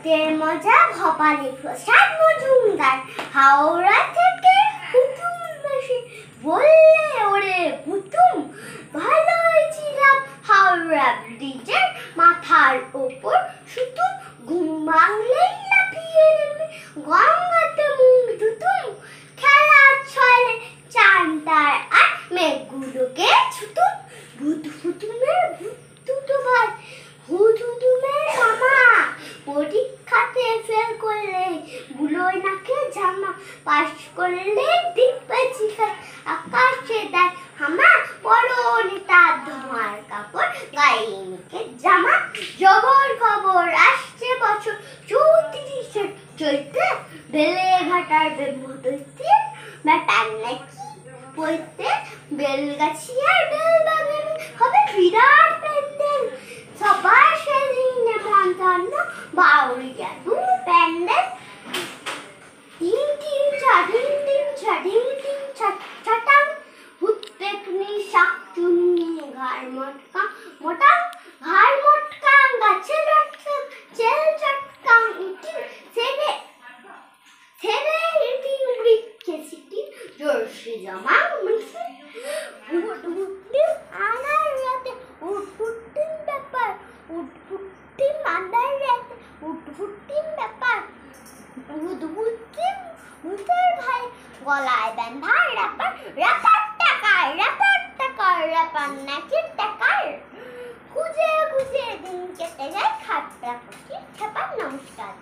গল্পের মজা ভবানী প্রসাদ মজুমদার। হাওড়া থেকে হুতুম বেশি বললে ওরে পুতুম, ভালোই ছিলাম হাওড়া ব্রিজের মাথার ওপর সুতুম, ঘুম ভাঙলেই লাফিয়ে নেমে গঙ্গাতে মুখ ধুতুম, খেলার ছলে চাঁদার আর মেঘগুলোকে ছুতুম, ভূত হুতুমের ভূত দুটো ভাই হুতুমের মামা, পরীক্ষাতে ফেল করলে বুলোয় নাকে জামা, পাস করলে দিব্যে চিকার আকাশে দেয় হামা, পরনে তার ধোঁয়ার কাপড় গায়ে নিকে জামা, জবর খবর আসছে বছর 34 চৈত্রে, বেলে ঘাটার বেমুদৈতে ব্যাটার নাকি পৈতে, বেলগাছিয়ার বেলবাগানে হবে বিরাট প্যান্ডেল, সবার সেদিনে মন্থন্য বাউরিয়া দু প্যান্ডেল, টিম টিম ছা টিম টিম ছা টিম টিম ছা ছাটাং, ভূত পেকনি শাক চুন্নি ঘাড় মটকা মোটাং, ঘাড় মটকা গাছে লটকা চেল চটকাং ইটিং সেরে সেরে ইটিং বৃক্ষে সিটিং জোরসে জমা মিছে, ভূত ভূতিম আনার রাতে উঠফুটিম ব্যাপার, উঠফুটিম আনার রাতে উঠফুটিম ব্যাপার, ভূত ভূতিম ভূতের ভাই গলায় বাঁধা র্যাপার, র্যাপার টাকার র্যাপার নাকি টাকার, খুঁজে খুঁজে দিন কেটে যায় খাটরা খুঁজে খেপার। নমস্কার।